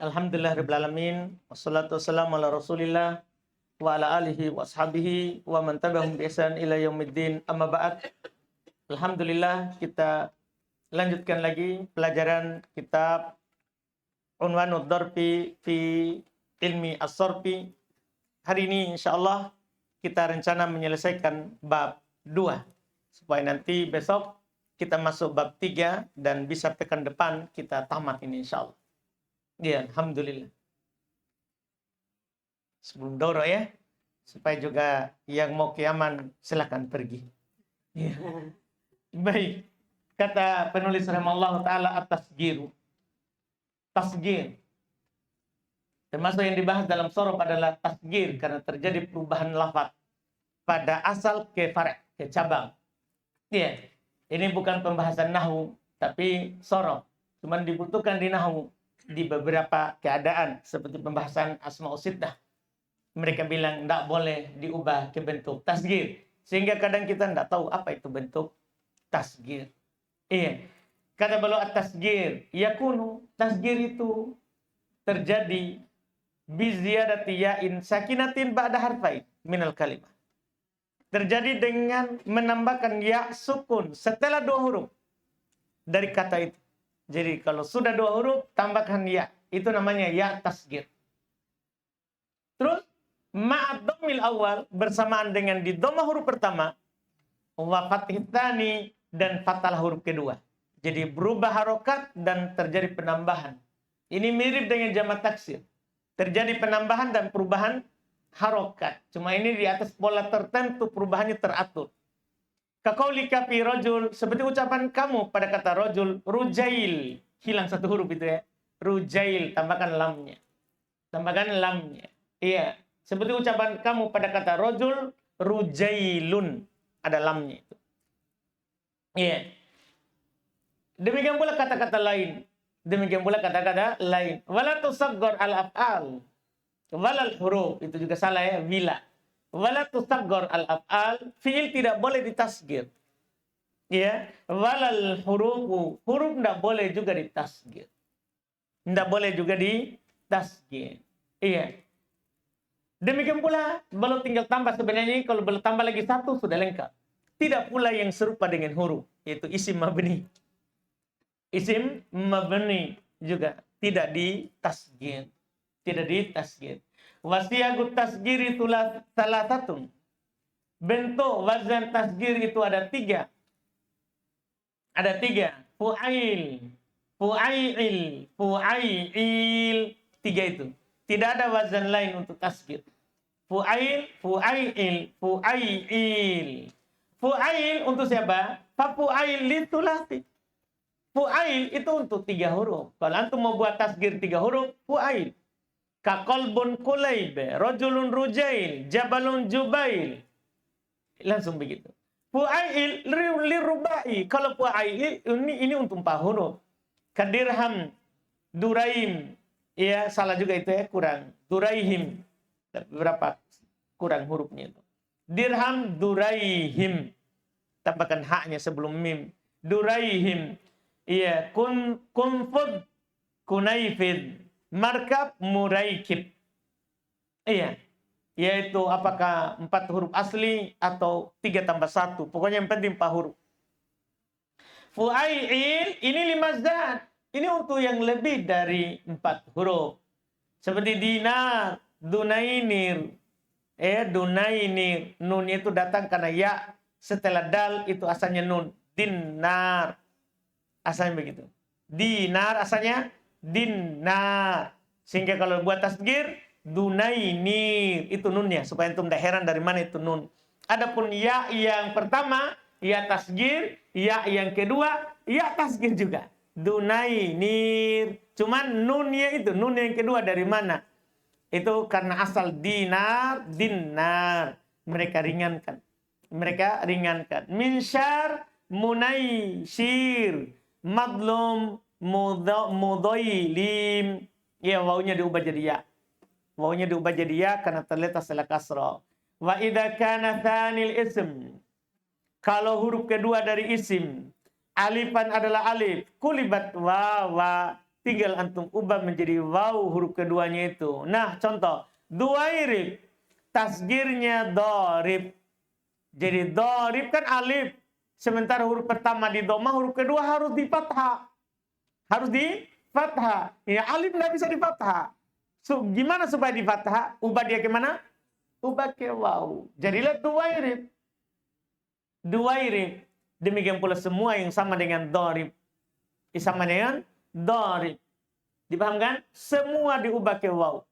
Alhamdulillahirabbil alamin, wassalatu wassalamu ala Rasulillah wa ala alihi wa ashabihi wa man tabi'ahum bi ihsan ila yaumiddin. Amma ba'd. Alhamdulillah, kita lanjutkan lagi pelajaran kitab Unwanud Darbi fi Ilmi As-Sarfi. Hari ini insyaallah kita rencana menyelesaikan bab 2 supaya nanti besok kita masuk bab 3 dan bisa pekan depan kita tamat ini insyaallah. Ya, alhamdulillah. Sebelum doro ya, supaya juga yang mau ke Yaman silakan pergi. Ya. Baik, kata penulis rahimahullah taala at-tasgir. Tasgir. Termasuk yang dibahas dalam sorof adalah tasgir karena terjadi perubahan lafaz pada asal ke far', ke cabang. Ya. Ini bukan pembahasan nahwu tapi sorof. Cuman dibutuhkan di nahwu di beberapa keadaan seperti pembahasan asma'us sittah. Mereka bilang tidak boleh diubah ke bentuk tasgir. Sehingga kadang kita tidak tahu apa itu bentuk tasgir. Iya. Kata beliau at-tasgir, yakunu, tasgir itu terjadi bi ziyadati ya'in sakinatin ba'da harfain minal kalimah. Terjadi dengan menambahkan ya sukun setelah 2 huruf dari kata itu. Jadi kalau sudah 2 huruf, tambahkan ya. Itu namanya ya tasgir. Terus, ma'ad dhammil awal, bersamaan dengan di dhamma huruf pertama, wa fathih tsani, dan fathah huruf kedua. Jadi berubah harokat dan terjadi penambahan. Ini mirip dengan jamak taksir. Terjadi penambahan dan perubahan harokat. Cuma ini di atas pola tertentu, perubahannya teratur. Kaqaulika fi rajul, seperti ucapan kamu pada kata rajul, rujail, hilang 1 huruf itu ya. Rujail, tambahkan lamnya. Tambahkan lamnya. Iya, seperti ucapan kamu pada kata rajul, rujailun, ada lamnya itu. Iya. Demikian pula kata-kata lain. Demikian pula kata-kata lain. Wala tusaggor al-af'al. Walal huruf, itu juga salah ya, wila. Wala tusaggor al-af'al, fi'il tidak boleh ditasgir. Ya, walal hurufu, huruf tidak boleh juga ditasgir. Tidak boleh juga ditasgir. Iya. Demikian pula, belum tinggal tambah sebenarnya, kalau belum tambah lagi 1 sudah lengkap. Tidak pula yang serupa dengan huruf, yaitu isim mabni. Isim mabni juga tidak ditasgir. Tidak ditasgir. Wasiyagut tasgir itulah salah satu. Bentuk wazan tasgir itu ada 3. Ada 3. Fu'ail, fu'ail, fu'ail. 3 itu. Tidak ada wazan lain untuk tasgir. Fu'ail, fu'ail, fu'ail. Fu'ail untuk siapa? Fu'ail litulati. Fu'ail itu untuk 3 huruf. Kalau antum mau buat tasgir 3 huruf, fu'ail. Kaqalbun kulaybe, rajulun rujail, jabalun jubail. Langsung begitu. Fu'ail lirubai. Kalau fu'ail ini untuk 4 huruf. Kadirham, duraim. Ya, salah juga itu ya, kurang. Duraihim. Berapa kurang hurufnya itu. Dirham, duraihim. Tambahkan haknya sebelum mim. Duraihim. Iya, kunfud, kunaifid. Markab, muraikib. Iya. Yaitu apakah 4 huruf asli atau 3 tambah 1. Pokoknya yang penting 4 huruf. Fu'ail, ini 5 zat. Ini untuk yang lebih dari 4 huruf. Seperti dinar, dunainir. Dunainir. Nun itu datang karena ya. Setelah dal itu asalnya nun. Dinar. Asalnya begitu. Dinar asalnya dinar. Sehingga kalau buat tasgir, dunainir. Itu nunnya. Supaya antum tidak heran dari mana itu nun. Adapun ya yang pertama, ya tasgir. Ya yang kedua, ya tasgir juga. Dunainir. Cuman nunnya itu. Nun yang kedua dari mana? Itu karena asal dinar, dinar. Mereka ringankan. Mereka ringankan. Minsyar, munaisir. Madlum, mudailim. Ya, wawunya diubah jadi ya. Wawunya diubah jadi ya karena terletak setelah kasrah. Wa idza kana tsanil ism. Kalau huruf kedua dari isim, alifan adalah alif, kulibat wawa, tinggal antum ubah menjadi waw huruf keduanya itu. Nah, contoh duwairib, tasgirnya dorib. Jadi dorib kan alif. Sementara huruf pertama di doma, huruf kedua harus di fathah. Harus di fathah. Ya, alif nggak bisa di fathah. So, gimana supaya di fathah? Ubah dia ke mana? Ubah ke waw. Jadilah duwairib. Duwairib. Demikian pula semua yang sama dengan dorib. Sama dengan dorib. Dipahamkan? Semua diubah ke waw.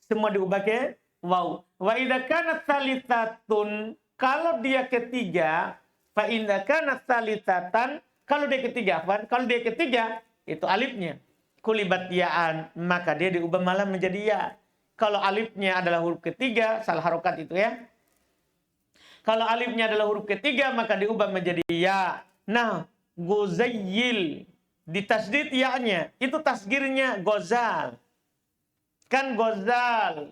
Semua diubah ke waw. Wa idza kanat tsalithatun, kalau dia ketiga, fa idza kanat tsalitsatan, kalau dia ketiga, kalau dia ketiga itu alifnya kulibat ya'an, maka dia diubah malah menjadi ya. Kalau alifnya adalah huruf ketiga, salah harokat itu ya. Kalau alifnya adalah huruf ketiga, maka diubah menjadi ya. Nah, gozayyil, ditasdid ya-nya, itu tasgirnya gozal. Kan gozal.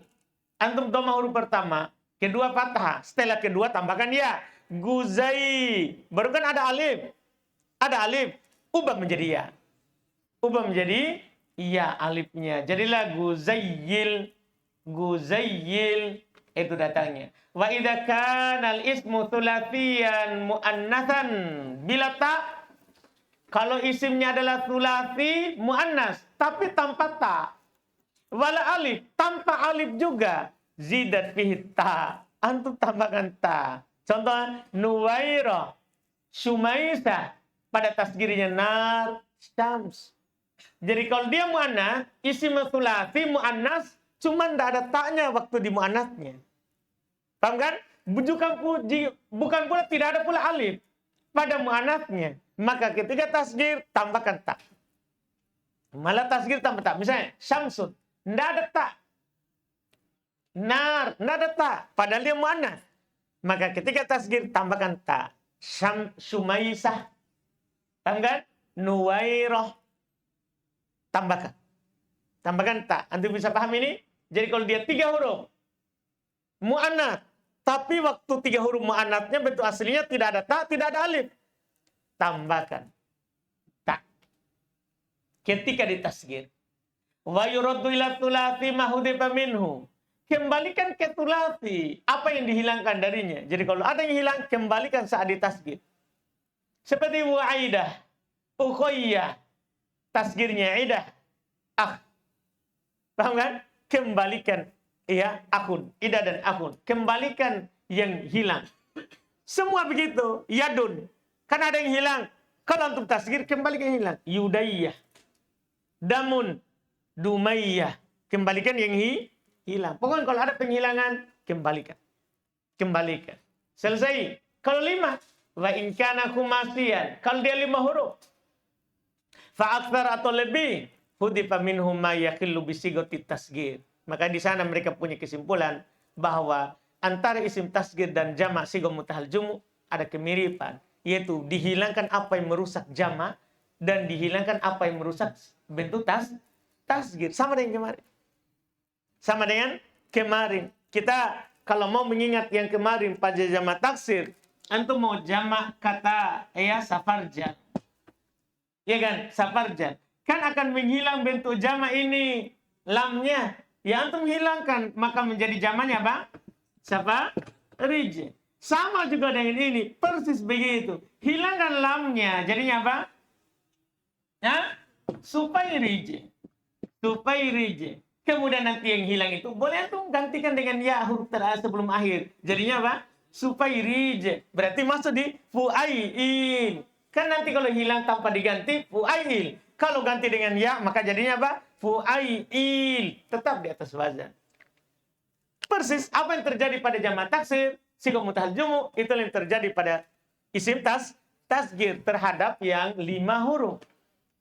Antum doma huruf pertama, kedua fathah, setelah kedua tambahkan ya. Guzai, baru kan ada alif. Ada alif, ubah menjadi ya. Ubah menjadi ya alifnya. Jadilah guzayyil. Guzayyil itu datangnya. Wa idza kana al-ismu tsulasiyan muannatsan bila ta, kalau isimnya adalah tsulasi muannas tapi tanpa ta, wala alif, tanpa alif juga, zidat fihi ta, antum tambahkan ta. Contoh Nuwaira, Syumaisah, pada tasgirnya nar, syams. Jadi kalau dia muannas, isim tsulasi muannas, cuman tidak ada taknya waktu di muannasnya. Paham kan? Bukan pula tidak ada pula alif pada muannasnya. Maka ketika tasgir tambahkan tak. Malah tasgir tambah tak. Misalnya syamsun, tidak ada tak. Nar, tidak ada tak. Padahal dia muannas. Maka ketika tasgir tambahkan tak. Syumaisah. Paham kan? Nuwairah. Tambahkan. Tambahkan tak. Antum bisa paham ini? Jadi kalau dia 3 huruf muannats, tapi waktu 3 huruf muannatnya bentuk aslinya tidak ada ta, tidak ada alif, tambahkan ta ketika ditasgir. Wa yuraddu ila tsulasi ma hudifa minhu, kembalikan ke tsulasi apa yang dihilangkan darinya. Jadi kalau ada yang hilang, kembalikan saat ditasgir. Seperti waidah, ukhoyyah, tasgirnya idah, paham kan? Kembalikan ya akun, ida dan akun, kembalikan yang hilang. Semua begitu. Yadun, kan ada yang hilang. Kalau untuk tasgir, kembalikan yang hilang. Yudayyah, damun, dumayyah, kembalikan yang hilang. Pokoknya kalau ada penghilangan, kembalikan. Kembalikan. Selesai. Kalau 5, wa in kana khumasiyan, kalau dia 5 huruf, fa aktsar atau lebih, hudifa minhum ma yakhillu bisigati tasgir. Maka di sana mereka punya kesimpulan bahwa antara isim tasgir dan jamak sigah mutahal jumu ada kemiripan, yaitu dihilangkan apa yang merusak jamak dan dihilangkan apa yang merusak bentuk tasgir. Sama dengan kemarin. Sama dengan kemarin. Kita kalau mau mengingat yang kemarin pada jamak taksir, antum mau jamak kata ya safarjan. Ya kan, safarjan. Kan akan menghilang bentuk jamak ini, lamnya. Ya antum hilangkan, maka menjadi jamaknya apa? Safarij. Sama juga dengan ini, persis begitu. Hilangkan lamnya, jadinya apa? Ya, supairij. Supairij. Kemudian nanti yang hilang itu boleh antum gantikan dengan ya huruf terakhir sebelum akhir. Jadinya apa? Supairij. Berarti masuk di fuail. Kan nanti kalau hilang tanpa diganti fuail. Kalau ganti dengan ya, maka jadinya apa? Fuail. Tetap di atas wazan. Persis apa yang terjadi pada jamak taksir, sigah mutahal jumu, itu yang terjadi pada isim tasgir terhadap yang 5 huruf.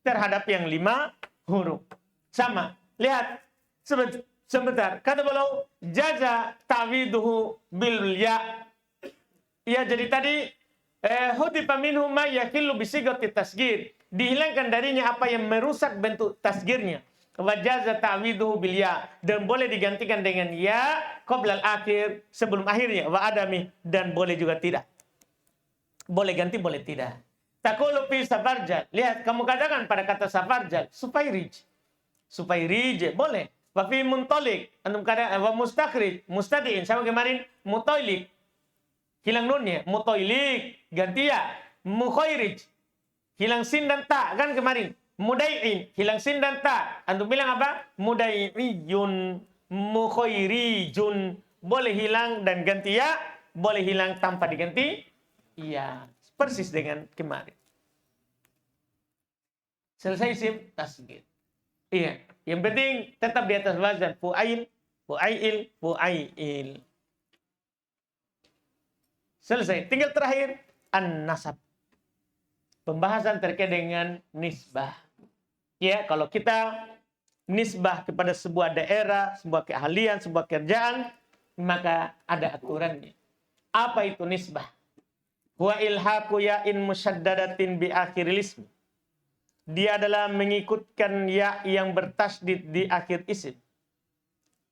Terhadap yang 5 huruf. Sama. Lihat. Sebentar. Kata beliau, jaza ta'widuhu bil ya. Ya, jadi tadi hudifa minhu ma yakhillu bisigati tasgir. Dihilangkan darinya apa yang merusak bentuk tasgirnya. Wajaza ta'widuhu bil ya, dan boleh digantikan dengan ya qoblal akhir, sebelum akhirnya, wa adami, dan boleh juga tidak. Boleh ganti, boleh tidak. Taqulu fi safarjal. Lihat, kamu katakan pada kata safarjal, supairij. supaya rije boleh. Wa fi muntolik antum kada wa mustakhrij mustadiin sama kemarin mutoilik hilang nunnya mutoilik ganti ya mukhairij hilang sin dan ta kan kemarin mudai'in hilang sin dan ta antum bilang apa mudai'iyun mukhairijun boleh hilang dan ganti ya boleh hilang tanpa diganti iya persis dengan kemarin. Selesai sim tasghir. Iya, yang penting tetap di atas wazan fu'ail, fu'ail, fu'ail. Selesai. Tinggal terakhir an-nasab. Pembahasan terkait dengan nisbah. Ya, kalau kita nisbah kepada sebuah daerah, sebuah keahlian, sebuah kerjaan, maka ada aturannya. Apa itu nisbah? Huwa ilhaqu ya'in musyaddadatin bi akhiril ism. Dia adalah mengikutkan ya yang bertasydid di akhir isim.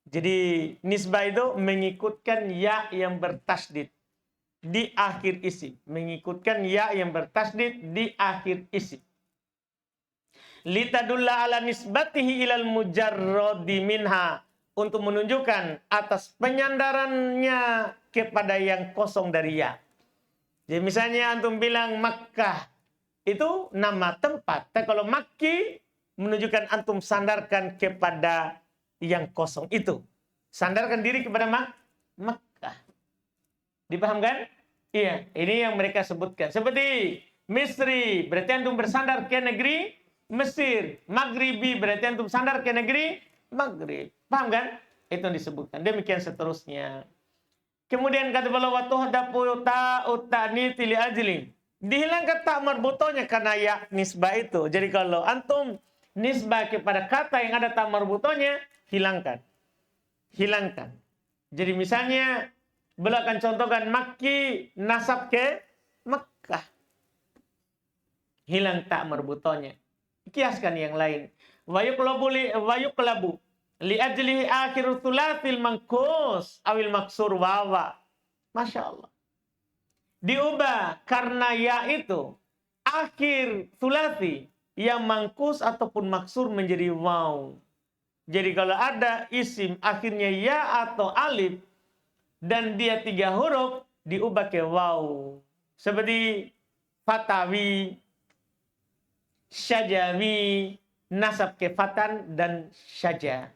Jadi nisbah itu mengikutkan ya yang bertasydid di akhir isim. Mengikutkan ya yang bertasydid di akhir isim. Litadulla ala nisbatihi ilal mujarrodi minha. Untuk menunjukkan atas penyandarannya kepada yang kosong dari ya. Jadi misalnya antum bilang Makkah. Itu nama tempat. Tapi kalau Makki menunjukkan antum sandarkan kepada yang kosong itu. Sandarkan diri kepada Makkah. Dipahamkan? Iya, ini yang mereka sebutkan. Seperti Misri, berarti antum bersandar ke negeri Mesir. Maghribi, berarti antum sandar ke negeri Maghrib. Paham kan? Itu yang disebutkan. Demikian seterusnya. Kemudian kata beliau wa tuhdafu ta'utani li ajli. Dihilangkan tak marbutonya karena ya nisbah itu. Jadi kalau antum nisbah kepada kata yang ada tak marbutonya, hilangkan. Hilangkan. Jadi misalnya, beliau akan contohkan Makki nasab ke Makkah. Hilang tak marbutonya. Kiaskan yang lain. Wa yuqlabu li ajli akhir thulathil manqus awil maksur wawa. Masya Allah. Diubah karena ya itu akhir thulathi yang mangkus ataupun maksur menjadi waw. Jadi kalau ada isim akhirnya ya atau alif dan dia 3 huruf diubah ke waw. Seperti fatawi, syajawi, nasab ke fatan dan syaja.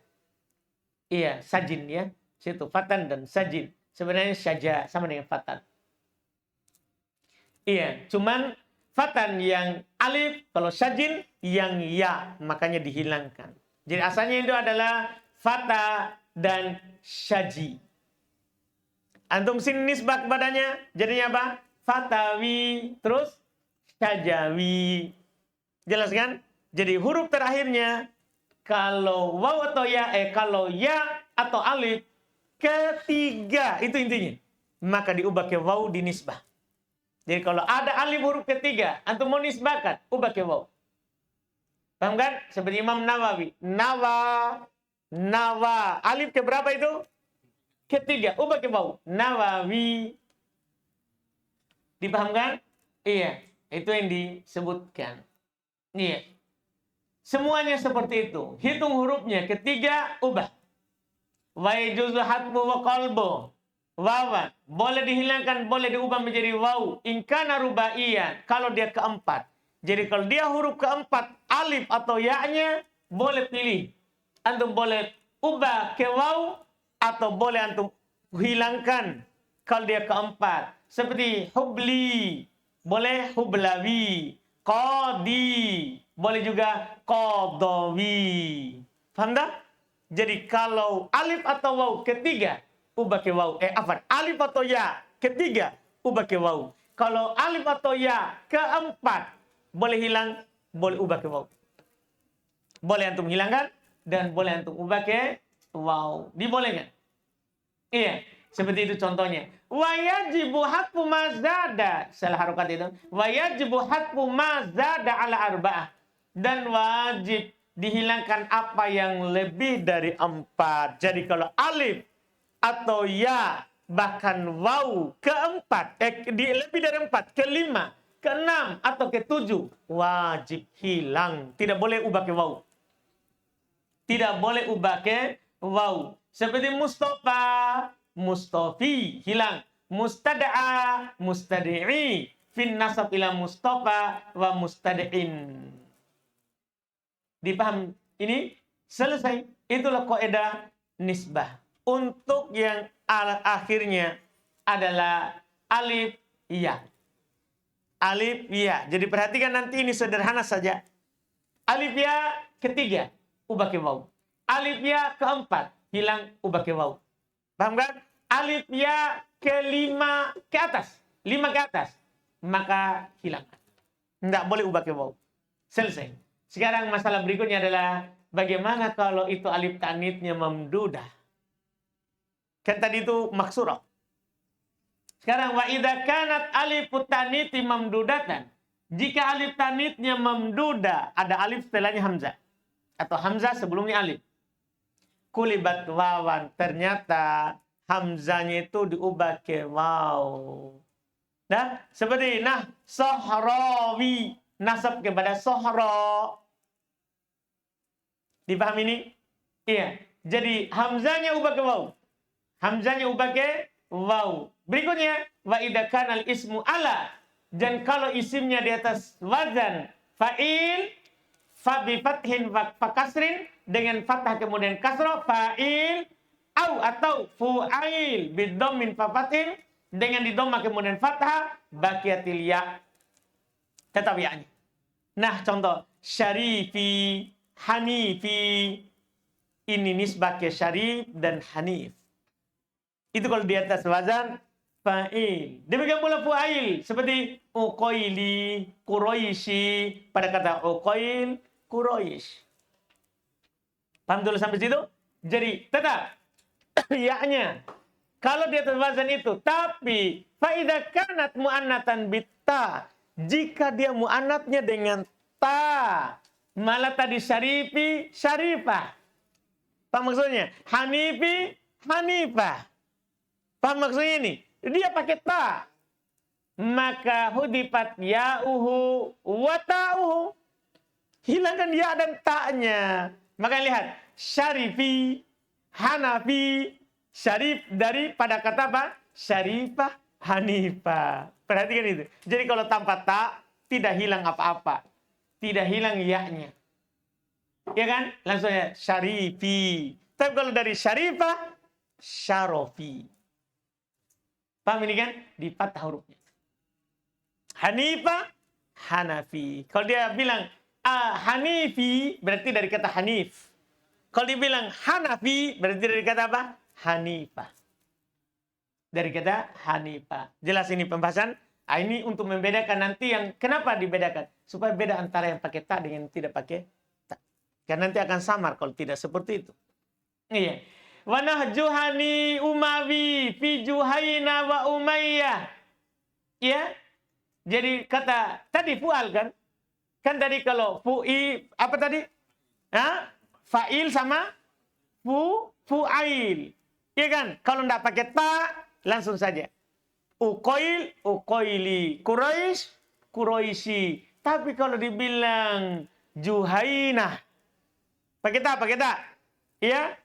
Iya, sajin ya. Situ fatan dan sajin. Sebenarnya syaja sama dengan fatan. Iya, cuman fatan yang alif, kalau syajin yang ya, makanya dihilangkan. Jadi asalnya itu adalah fata dan syaji. Antum sin nisbah kepadanya, jadinya apa? Fatawi, terus syajawi. Jelas kan? Jadi huruf terakhirnya, kalau waw atau ya, kalau ya atau alif, ketiga, itu intinya. Maka diubah ke waw di nisbah. Jadi kalau ada alif huruf ketiga, antum mau nisbahkan, ubah ke waw. Paham kan? Seperti Imam Nawawi. Nawa. Alif ke berapa itu? Ketiga, ubah ke waw. Nawawi. Dipahamkan? Iya, itu yang disebutkan. Iya. Semuanya seperti itu. Hitung hurufnya, ketiga, ubah. Wa yajuzu hatmu wa qalbu. Wawan, boleh dihilangkan, boleh diubah menjadi waw. Inkana rubaiyan, kalau dia keempat. Jadi kalau dia huruf keempat, alif atau ya-nya, boleh pilih. Antum boleh ubah ke waw, atau boleh antum hilangkan kalau dia keempat. Seperti hubli, boleh hublawi. Qadi, boleh juga qadawi. Faham tak? Jadi kalau alif atau waw ketiga, ubah ke waw. Alif atau ya ketiga, ubah ke waw. Kalau alif atau ya keempat, boleh hilang, boleh ubah ke waw. Boleh antum hilangkan, dan boleh antum ubah ke waw. Dibolehkan. Iya, seperti itu contohnya. Wa yajibu hatfu mazada. Salah harokat itu. Wa yajibu hatfu mazada ala arba'ah. Dan wajib dihilangkan apa yang lebih dari 4. Jadi kalau alif atau ya, bahkan waw keempat, lebih dari 4, ke-5, ke-6, atau ke-7, wajib hilang. Tidak boleh ubah ke waw. Tidak boleh ubah ke waw. Seperti Mustafa, Mustafi, hilang. Mustada'a, mustadi'i. Fin nasab ila Mustafa wa mustadi'in. Dipaham ini? Selesai. Itulah kaidah nisbah. Untuk yang akhirnya adalah alif ya. Alif ya. Jadi perhatikan nanti ini sederhana saja. Alif ya ketiga, ubah ke waw. Alif ya keempat, hilang, ubah ke waw. Paham kan? Alif ya kelima ke atas, 5 ke atas, maka hilang. Tidak boleh ubah ke waw. Selesai. Sekarang masalah berikutnya adalah bagaimana kalau itu alif ta'nitsnya mamdudah. Kan tadi itu maksurah. Sekarang wa idza kanat alif ta'nitsi mamdudatan. Jika alif ta'nitsnya mamduda, ada alif setelahnya hamzah atau hamzah sebelumnya alif. Kulibat wawan, ternyata hamzahnya itu diubah ke waw. Nah, seperti sohrawi, nasab kepada sohro. Dipahami ini? Iya. Jadi hamzahnya ubah ke waw. Hamzahnya ubah ke waw. Berikutnya wa idza kana al ismu ala. Dan kalau isimnya di atas wazan fa'il, fa bi fathin fa kasrin, dengan fathah kemudian kasrah, fa'il, atau fu'ail bi dhammin fa fathin, dengan di dhamma kemudian fathah, baqiyatil ya. Tetap ya-nya. Nah, contoh syarifi, hanifi. Ini nisbah ke syarif dan hanif. Itu kalau di atas wazan fa'il. Demikian pula fu'ail. Seperti uqaili, quraisy. Pada kata uqail, quraisy. Paham dulu sampai situ? Jadi tetap ya-nya. Kalau di atas wazan itu. Tapi fa'idha kanat mu'annatan bitta. Jika dia mu'annatnya dengan ta. Malah tadi syarifi, syarifah. Paham maksudnya? Hanifi, hanifah. Paham maksudnya ini? Dia pakai ta. Maka hudifat ya'uhu wa ta'uhu. Hilangkan ya dan ta'nya. Maka lihat. Syarifi, hanafi, syarif daripada kata apa? Syarifah, hanifah. Perhatikan itu. Jadi kalau tanpa ta, tidak hilang apa-apa. Tidak hilang ya-nya. Ya kan? Langsung ya. Syarifi. Tapi kalau dari syarifah, syarofi. Paham ini kan? Di fathah hurufnya. Hanifah, hanafi. Kalau dia bilang hanifi, berarti dari kata hanif. Kalau dia bilang hanafi, berarti dari kata apa? Hanifah. Dari kata hanifah. Jelas ini pembahasan? Ini untuk membedakan nanti yang kenapa dibedakan. Supaya beda antara yang pakai ta dengan yang tidak pakai ta. Karena nanti akan samar kalau tidak seperti itu. Iya. Wa nahjuhani Umawi fi Juhaina wa Umayyah. Ya. Jadi kata tadi fu'al kan? Kan tadi kalau fu'i apa tadi? Fa'il sama fu'ail. Iya kan? Kalau enggak pakai ta langsung saja. Uqail, uqaili. Quraisy, quraisy. Tapi kalau dibilang Juhainah pakai ta, pakai ta. Iya?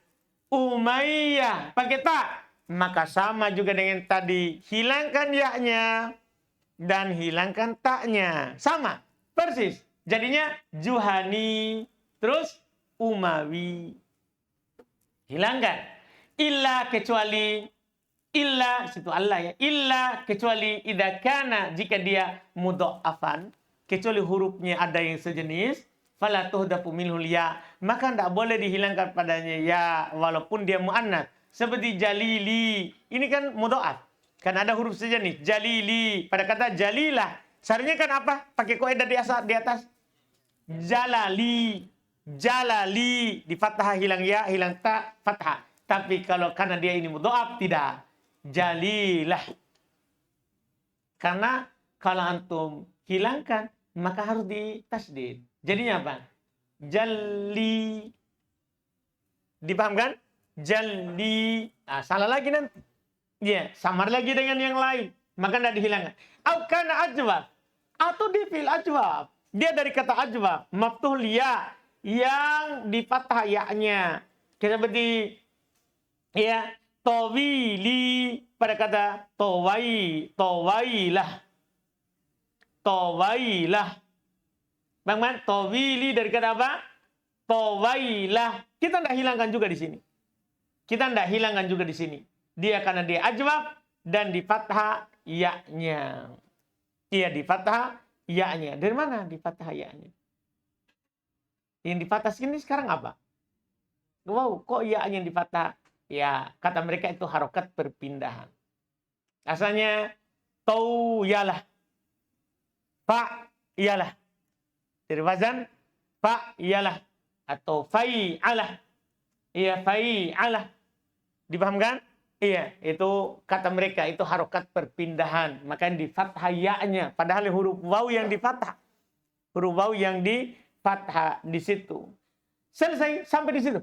Umayyah pakai ta, maka sama juga dengan tadi, hilangkan ya-nya dan hilangkan ta-nya, sama persis. Jadinya Juhani terus Umawi. Hilangkan. Illa kecuali, illa situ Allah ya, illa kecuali idza kana, jika dia mudha'afan, kecuali hurufnya ada yang sejenis. Fala tuhdafu minhul ya, maka tidak boleh dihilangkan padanya ya walaupun dia muannats. Seperti jalili, ini kan mudha'af. Kan ada huruf sejenis. Jalili, pada kata jalilah. Seharusnya kan apa? Pakai kaidah di atas. Jalali, jalali, di fathah hilang ya, hilang ta, fathah. Tapi kalau karena dia ini mudha'af tidak. Jalilah. Karena kalau antum hilangkan maka harus ditasdid. Jadinya apa? Jalli. Dipahamkan? Jalli. Salah lagi nanti. Ya, samar lagi dengan yang lain. Maka tidak dihilangkan. Kana ajwab. Atau di fil ajwab. Dia dari kata ajwab. Maftuh liya. yang di fathah ya-nya. Seperti ya, tawili pada kata tawailah. Tawailah. Bang Man, tawili dari kata apa? Tawailah. Kita tidak hilangkan juga di sini. Kita tidak hilangkan juga di sini. Dia karena dia ajwab dan di fathah ya-nya. Iya, di fathah ya-nya. Dari mana di fathah ya-nya? Yang di fathah sini sekarang apa? Wow, kok ya-nya di fathah? Ya, kata mereka itu harokat perpindahan. Asalnya tau yalah. Fa ialah. Dari wazan fa ialah atau fai alah. Iya, fai alah. Dipahamkan? Iya, itu kata mereka itu harokat perpindahan. Makanya di fathah ya-nya. Padahal huruf waw yang di fathah. Huruf waw yang di fathah di situ. Selesai sampai di situ.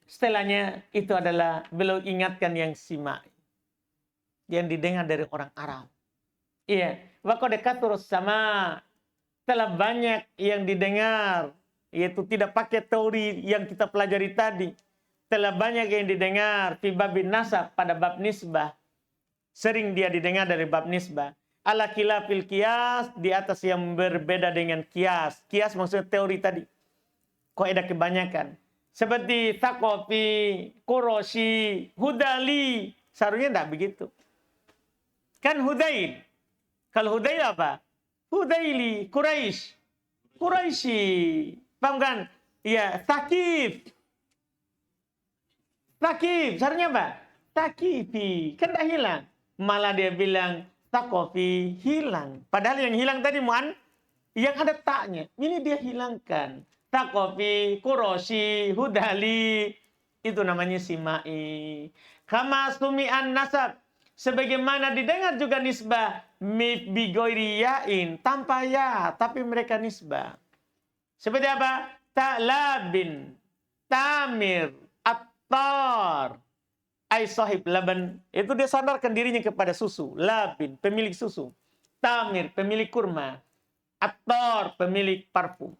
Setelahnya itu adalah beliau ingatkan yang simak. Yang didengar dari orang Arab. Iya, wa qad kathurus sama, telah banyak yang didengar, yaitu tidak pakai teori yang kita pelajari tadi. Telah banyak yang didengar fi babin nasab pada bab nisbah. Sering dia didengar dari bab nisbah. Ala khilafil qiyas, di atas yang berbeda dengan qiyas. Qiyas maksudnya teori tadi. Kaidah kebanyakan. Seperti Thaqafi, Quraisy, Hudali. Seharusnya tidak begitu. Kan Hudail. Kalau Hudail apa? Hudaili, Quraisy. Quraisy. Paham kan? Iya, Thaqif. Thaqif, seharusnya apa? Thaqifi. Kan tidak hilang. Malah dia bilang Thaqafi, hilang. Padahal yang hilang tadi mu'an, yang ada taknya. Ini dia hilangkan. Thaqafi, Quraisy, Hudali. Itu namanya simai. Kama sumi'an nasab. Sebagaimana didengar juga nisbah bigoiri yain, tanpa ya, tapi mereka nisbah. Seperti apa? Ta'labin, tamir, attar, ay sahib laban. Itu dia sandarkan dirinya kepada susu. Labin, pemilik susu. Tamir, pemilik kurma. Attar, pemilik parfum.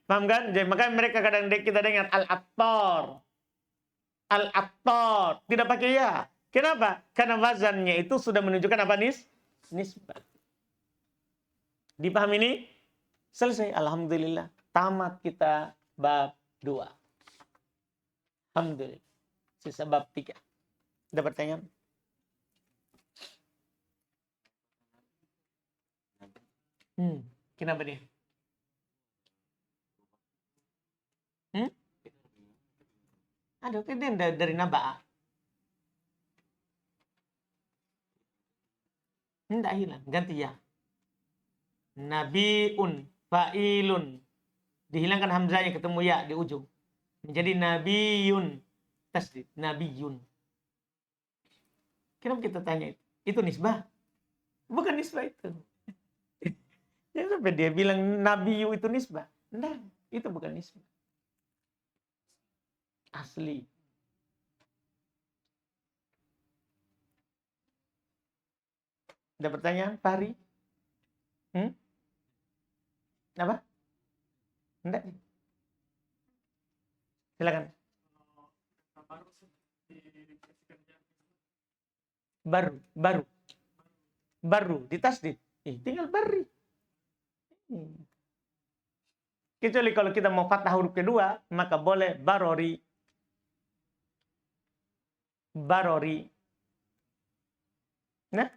Paham kan? Jadi makanya mereka kadang kita dengar al-attar. Al-attar, tidak pakai ya. Kenapa? Karena wazannya itu sudah menunjukkan apa nisbah. Dipahami ini? Selesai. Alhamdulillah. Tamat kita bab 2. Alhamdulillah. Sisa bab 3. Ada pertanyaan? Kenapa dia? Ada kan dari naba'ah. Tidak hilang, ganti ya. Nabiun, fa'ilun. Dihilangkan hamzahnya, ketemu ya di ujung. Menjadi nabiyun. Tasdid, nabiyun. Kenapa kita tanya itu? Itu nisbah? Bukan nisbah itu. Ya, sampai dia bilang nabiyu itu nisbah. Tidak, itu bukan nisbah. Asli. Ada pertanyaan, Fahri? Apa? Enggak. Silakan. Baru ditasdid. Tinggal bari. Kecuali kalau kita mau fathah huruf kedua, maka boleh barori. Nah,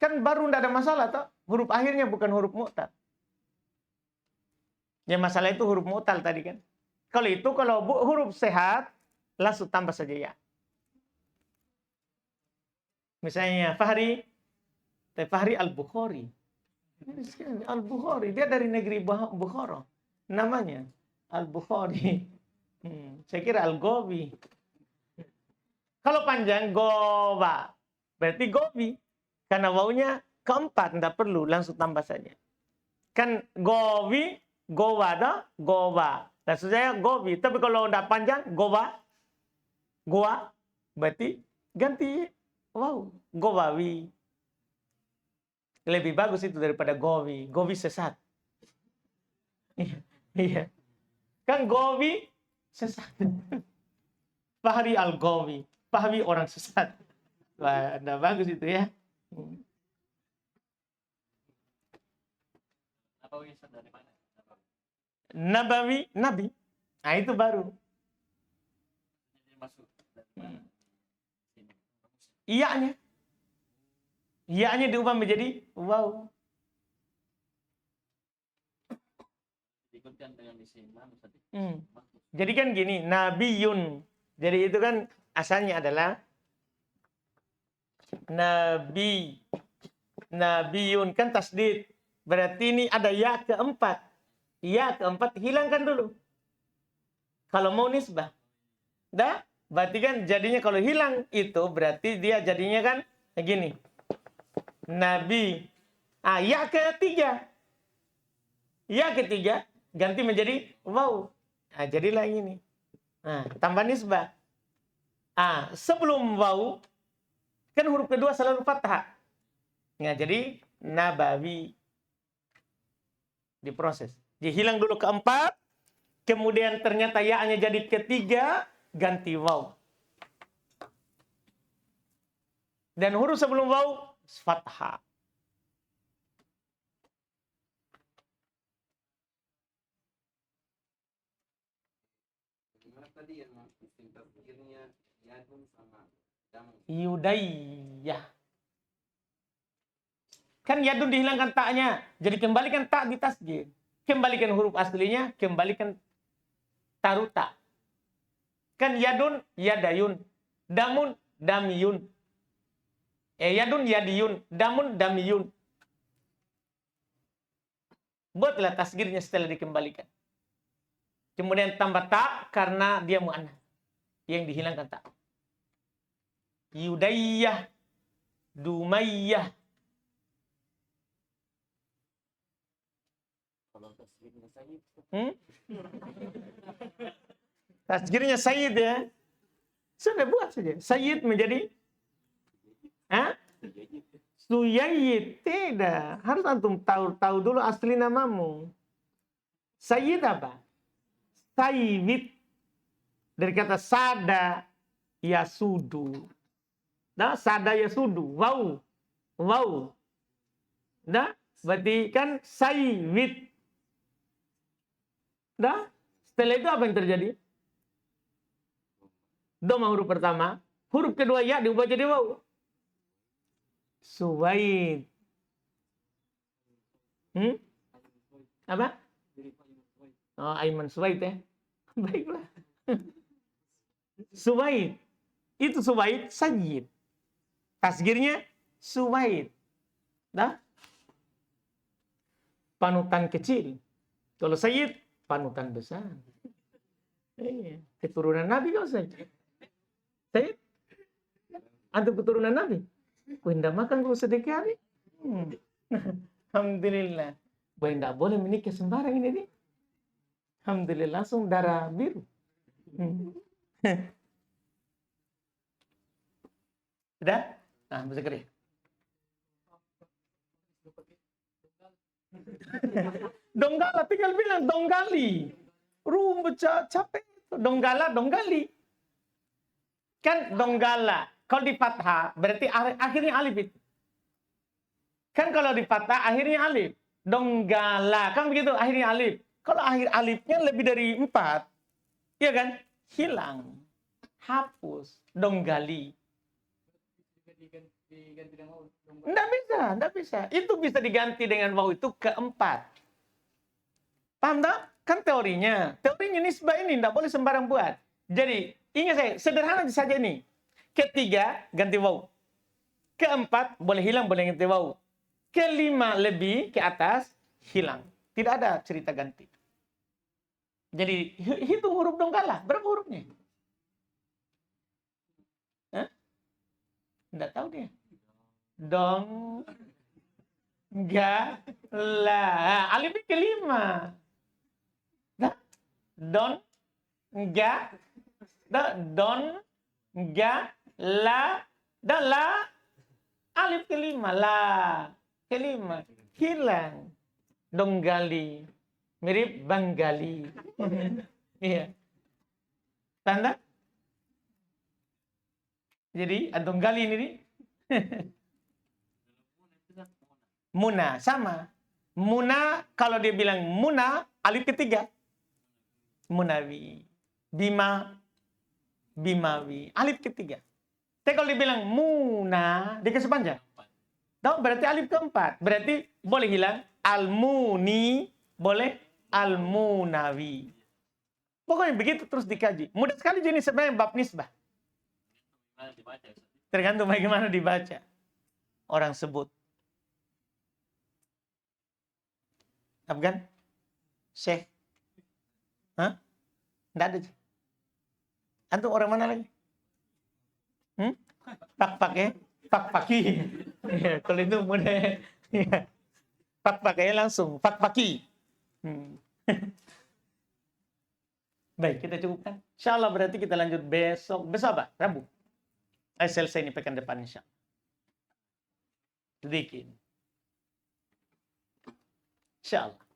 kan baru tidak ada masalah toh. Huruf akhirnya bukan huruf mu'tal. Yang masalah itu huruf mu'tal tadi kan. Kalau huruf sehat, langsung tambah saja ya. Misalnya Fahri Al-Bukhari. Al-Bukhari, dia dari negeri Bukhara. Namanya Al-Bukhari. Saya kira Al-Gobi. Kalau panjang Goba, berarti Gobi. Karena wawunya keempat, tidak perlu, langsung tambah saja. Kan Gobi, Gowada, Goba. Maksud saya Gobi. Tapi kalau tidak panjang, Goba, Goa, berarti ganti wow, Gowawi. Lebih bagus itu daripada Gobi. Gobi sesat. Iya. Kan Gawi sesat. Fahri al-Gawi. Fahmi orang sesat. Wah, nah bagus itu ya. Nabawi, nabi. Nah itu baru. Iyanya. Iyanya diubah menjadi wow. Jadi kan gini, nabiyun. Jadi itu kan asalnya adalah nabiyun kan tasdid. Berarti ini ada ya keempat. Ya keempat hilangkan dulu. Kalau mau nisbah. Dah, berarti kan jadinya kalau hilang itu berarti dia jadinya kan begini. Nabi. Ya ketiga. Ya ketiga ganti menjadi wow. Nah, jadilah ini. Nah, tambah nisbah. Sebelum waw kan huruf kedua selalu fathah. Nah, jadi nabawi diproses. Dihilang dulu keempat, kemudian ternyata ya-nya jadi ketiga, ganti waw. Dan huruf sebelum waw fathah. Tadi yang tasghirnya yadun sama Yudayyah. Kan yadun dihilangkan taknya. Jadi kembalikan tak di tasghir. Kembalikan huruf aslinya, kembalikan taruh tak. Kan yadun, yadayun. Damun, damiyun. Yadun, yadiyun. Damun, damiyun. Buatlah tasghirnya setelah dikembalikan. Kemudian tambah tak karena dia mu'annas. Yang dihilangkan tak. Yudayyah, Dumayyah. Tasghirnya Sayyid ya. Sudah buat saja. Sayyid menjadi Suyayyid. Tidak. Harus antum tahu dulu asli namamu. Sayyid apa? Sayyid. Dari kata sada yasudu. Nah, sada yasudu. Wow. Wow. Nah, berarti kan sayyid. Nah, setelah itu apa yang terjadi? Doma huruf pertama. Huruf kedua ya diubah jadi waw. Suwaid. Apa? Aiman Suwaid ya. Baiklah. Suwaid. Itu Suwaid Sayyid. Tasghirnya Suwaid. Nah, panutan kecil. Kalau Sayyid, panutan besar. Keturunan Nabi kau saja. Sayyid? Antum keturunan Nabi? Tidak makan kau sedekah hari? Alhamdulillah. Tidak boleh menikah sembarang ini nih. Alhamdulillah langsung darah biru. Sudah? Nah, bisa kerja. Donggala, tinggal bilang donggali. Rumput capek. Donggala, donggali. Kan donggala. Kalau di fathah, berarti akhirnya alif itu. Kan kalau di fathah, akhirnya alif. Donggala. Kan begitu, akhirnya alif. Kalau akhir alifnya lebih dari 4, iya kan? Hilang. Hapus. Donggali. Nggak bisa. Itu bisa diganti dengan waw itu keempat. Paham tak? Kan teorinya nisbah ini nggak boleh sembarang buat. Jadi ingat saya, sederhana saja ini. Ketiga ganti waw. Keempat boleh hilang, boleh ganti waw. Kelima lebih ke atas hilang. Tidak ada cerita ganti. Jadi hitung huruf donggala. Berapa hurufnya? Nggak tahu dia. Dong. Ga. La. Alifnya kelima. Nah. Don. Ga. Don. Ga. La. Dan la. Alif kelima. La. Kelima. Hilang. Donggali. Mirip Bengali. Iya. Tanda? Jadi, antum gali ini nih. Muna, sama. Muna, kalau dia bilang Muna, alif ketiga. Munawi. Bima, Bimawi. Alif ketiga. Tapi kalau dia bilang Muna, dia kasih panjang. Tahu, berarti alif keempat. Berarti boleh hilang Al-Muni, boleh Al-Munawi. Pokoknya begitu terus dikaji. Mudah sekali jenis sebenarnya bab nisbah. Tergantung bagaimana dibaca. Orang sebut. Afgan? Syekh? Hah? Nggak ada. Antum orang mana lagi? Pak-pak ya? Pak-paki. Ya, kalau itu mudah. Ya. Pak-pak ya langsung. Pak-paki. Baik, kita cukupkan. Insyaallah berarti kita lanjut besok. Besok apa? Rabu. Selesai ini pekan depan insyaallah. Sedikit. Insyaallah.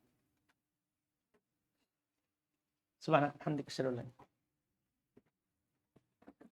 Subhanallah, alhamdulillah.